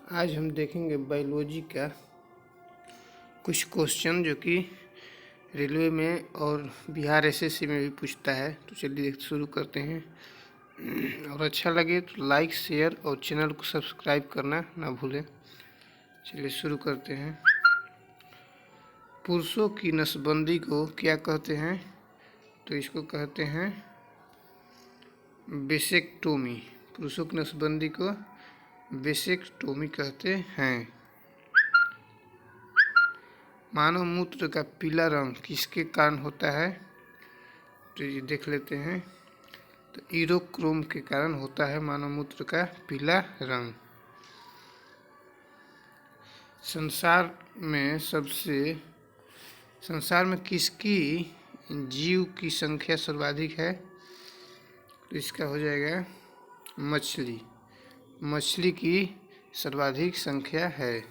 आज हम देखेंगे बायोलॉजी का कुछ क्वेश्चन जो कि रेलवे में और बिहार एसएससी में भी पूछता है। तो चलिए शुरू करते हैं। और अच्छा लगे तो लाइक, शेयर और चैनल को सब्सक्राइब करना ना भूलें। चलिए शुरू करते हैं। पुरुषों की नसबंदी को क्या कहते हैं? तो इसको कहते हैं वेसेक्टोमी। पुरुषों की नसबंदी को वेसेक्टोमी कहते हैं। मानव मूत्र का पीला रंग किसके कारण होता है? तो ये देख लेते हैं। तो यूरोक्रोम के कारण होता है मानव मूत्र का पीला रंग। संसार में किसकी जीव की संख्या सर्वाधिक है? तो इसका हो जाएगा मछली। मछली की सर्वाधिक संख्या है।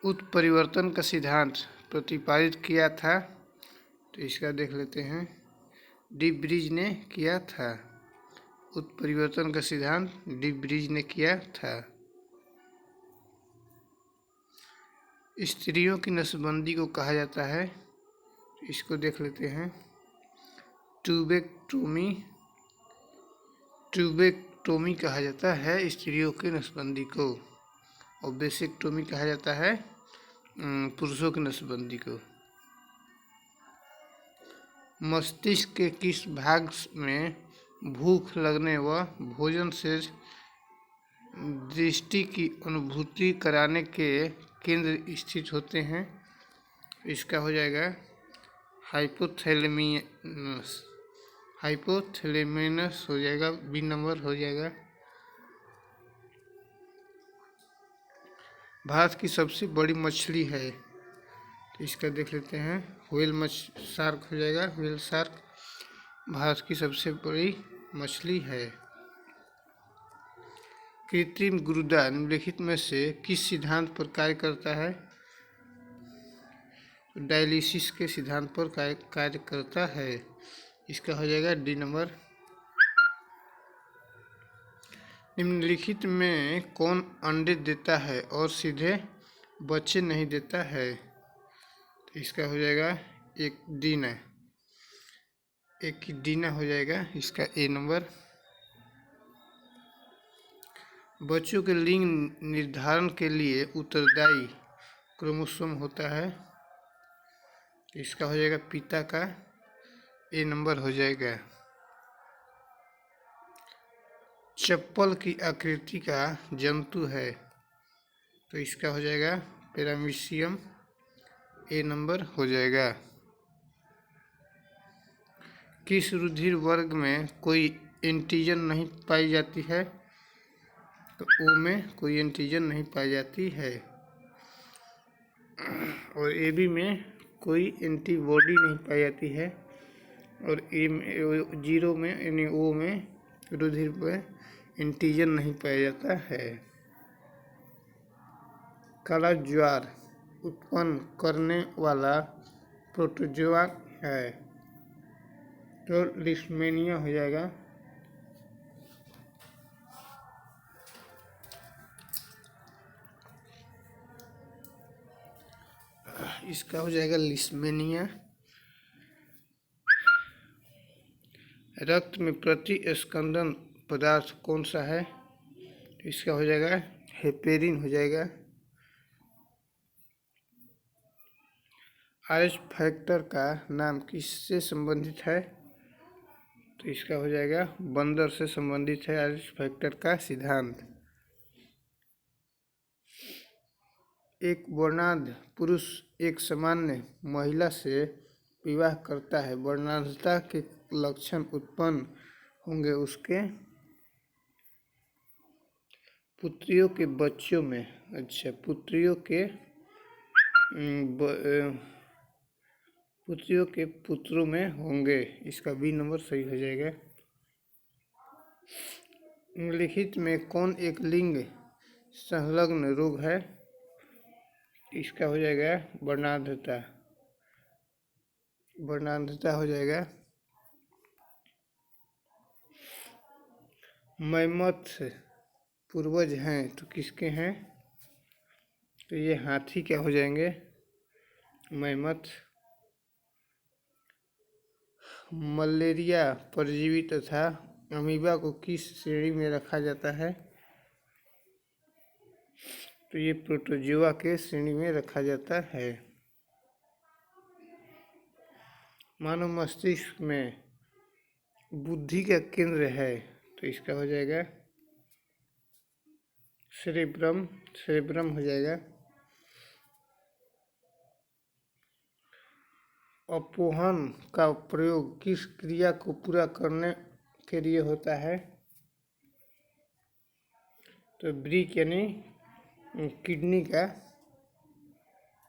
उत्परिवर्तन का सिद्धांत प्रतिपादित किया था? तो इसका देख लेते हैं। डी ब्रिज ने किया था। उत्परिवर्तन का सिद्धांत डी ब्रिज ने किया था। स्त्रियों की नसबंदी को कहा जाता है? इसको देख लेते हैं। ट्यूबेक्टोमी। ट्यूबेक्टोमी कहा जाता है स्त्रियों की नसबंदी को, और वेसेक्टोमी कहा जाता है पुरुषों की नसबंदी को। मस्तिष्क के किस भाग में भूख लगने व भोजन से दृष्टि की अनुभूति कराने के केंद्र स्थित होते हैं? इसका हो जाएगा हाइपोथैलेमस। हाइपोथैलेमस हो जाएगा, बी नंबर हो जाएगा। भारत की सबसे बड़ी मछली है? तो इसका देख लेते हैं। व्हेल शार्क हो जाएगा। व्हेल शार्क भारत की सबसे बड़ी मछली है। कृत्रिम गुर्दा निम्नलिखित में से किस सिद्धांत पर कार्य करता है? डायलिसिस के सिद्धांत पर कार्य करता है। इसका हो जाएगा डी नंबर। निम्नलिखित में कौन अंडे देता है और सीधे बच्चे नहीं देता है? तो इसका हो जाएगा एक डीना हो जाएगा। इसका ए नंबर। बच्चों के लिंग निर्धारण के लिए उत्तरदायी क्रोमोसोम होता है? इसका हो जाएगा पिता का ए नंबर हो जाएगा। चप्पल की आकृति का जंतु है? तो इसका हो जाएगा पैरामीशियम, ए नंबर हो जाएगा। किस रुधिर वर्ग में कोई एंटीजन नहीं पाई जाती है? तो ओ में कोई एंटीजन नहीं पाई जाती है। और ए बी में कोई एंटीबॉडी नहीं पाई जाती है। और ए में जीरो में यानी ओ में रुधिर में एंटीजन नहीं पाया जाता है। काला ज्वार उत्पन्न करने वाला प्रोटोजोआ है? तो लिस्मेनिया हो जाएगा। इसका हो जाएगा लिस्मेनिया। रक्त में प्रतिस्पंदन पदार्थ कौन सा है? तो इसका हो जाएगा हेपेरिन हो जाएगा। आरएच फैक्टर का नाम किससे संबंधित है? तो इसका हो जाएगा बंदर से संबंधित है आरएच फैक्टर का सिद्धांत। एक वर्णांध पुरुष एक सामान्य महिला से विवाह करता है। वर्णांधता के लक्षण उत्पन्न होंगे उसके पुत्रियों के बच्चों में। अच्छा, पुत्रियों के पुत्रों में होंगे। इसका बी नंबर सही हो जाएगा। निम्नलिखित में कौन एक लिंग संलग्न रोग है? इसका हो जाएगा वर्णांधता। वर्णांधता हो जाएगा। मैमथ पूर्वज हैं तो किसके हैं? तो ये हाथी क्या हो जाएंगे? मैमथ। मलेरिया परजीवी तथा अमीबा को किस श्रेणी में रखा जाता है? तो ये प्रोटोजोआ के श्रेणी में रखा जाता है। मानव मस्तिष्क में बुद्धि का केंद्र है तो इसका हो जाएगा सेरेब्रम। सेरेब्रम हो जाएगा। अपोहन का प्रयोग किस क्रिया को पूरा करने के लिए होता है? तो ब्रीक यानी किडनी का,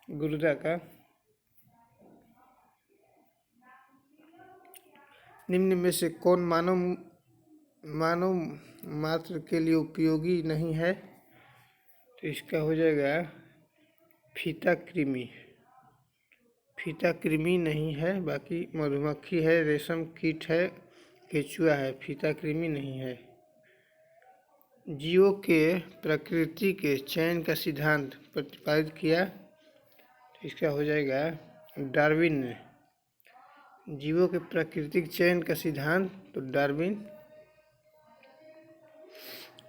गुर्दा का। निम्न में से कौन मानव मात्र के लिए उपयोगी नहीं है? तो इसका हो जाएगा फीता कृमि। फीता कृमि नहीं है, बाकी मधुमक्खी है, रेशम कीट है, केचुआ है, फीता कृमि नहीं है। जीवों के प्रकृति के चयन का सिद्धांत प्रतिपादित किया तो इसका हो जाएगा डार्विन ने। जीवों के प्राकृतिक चयन का सिद्धांत तो डार्विन।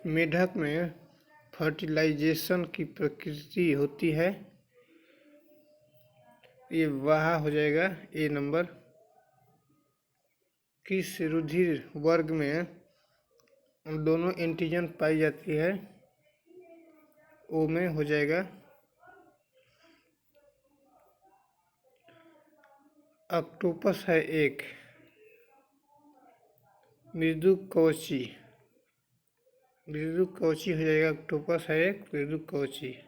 मेढक में फर्टिलाइजेशन की प्रकृति होती है, ये वाह हो जाएगा ए नंबर। किस रुधिर वर्ग में दोनों एंटीजन पाई जाती है? ओ में हो जाएगा ऑक्टोपस है एक। मृदु कवची। मृदु कवची हो जाएगा, ऑक्टोपस है एक मृदु कवची।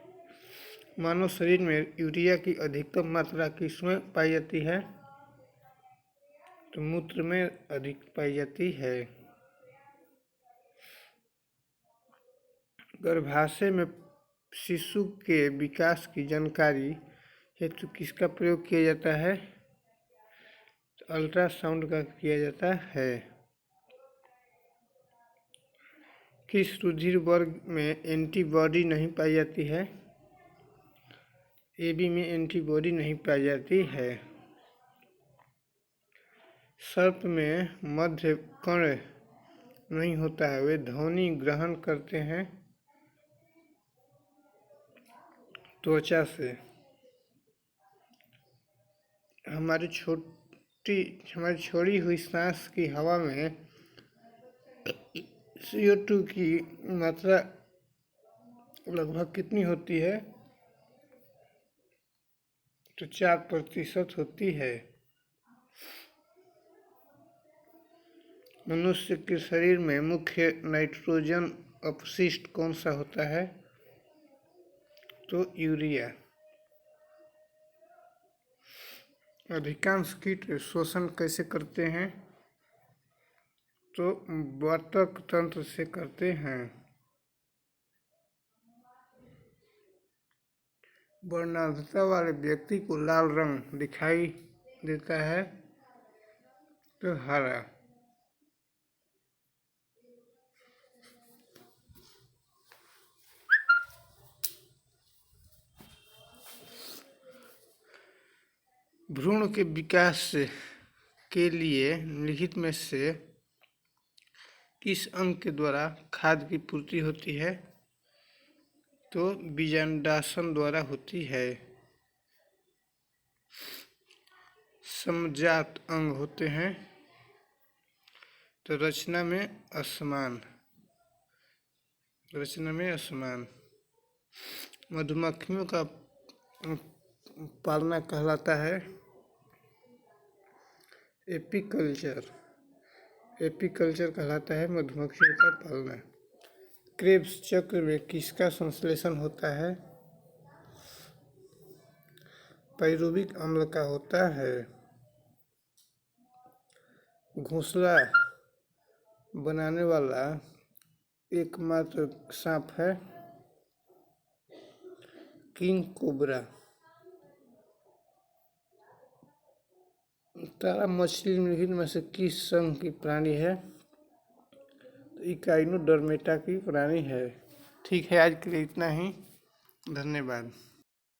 मानव शरीर में यूरिया की अधिकतम मात्रा किसमें पाई जाती है? तो मूत्र में अधिक पाई जाती है। गर्भाशय में शिशु के विकास की जानकारी हेतु किसका प्रयोग किया जाता है? तो अल्ट्रासाउंड का किया जाता है। किस रुधिर वर्ग में एंटीबॉडी नहीं पाई जाती है? ए बी में एंटीबॉडी नहीं पाई जाती है। सर्प में मध्य कर्ण नहीं होता है, वे ध्वनि ग्रहण करते हैं त्वचा से। हमारी छोड़ी हुई सांस की हवा में CO2 की मात्रा लगभग कितनी होती है? तो 4% होती है। मनुष्य के शरीर में मुख्य नाइट्रोजन अपशिष्ट कौन सा होता है? तो यूरिया। अधिकांश कीट श्वसन कैसे करते हैं? तो बतक तंत्र से करते हैं। वर्णांधता वाले व्यक्ति को लाल रंग दिखाई देता है तो हरा। भ्रूण के विकास के लिए निम्नलिखित में से किस अंग के द्वारा खाद्य की पूर्ति होती है? तो बीजांडासन द्वारा होती है। समजात अंग होते हैं तो रचना में असमान। रचना में असमान। मधुमक्खियों का पालना कहलाता है एपीकल्चर। एपीकल्चर कहलाता है मधुमक्खियों का पालना। क्रेब्स चक्र में किसका संश्लेषण होता है? पाइरुविक अम्ल का होता है। घोंसला बनाने वाला एकमात्र सांप है किंग कोबरा। तारा मछली निम्नलिखित में से किस संघ की प्राणी है? तो इकाइनोडर्मेटा की प्राणी है। ठीक है, आज के लिए इतना ही। धन्यवाद।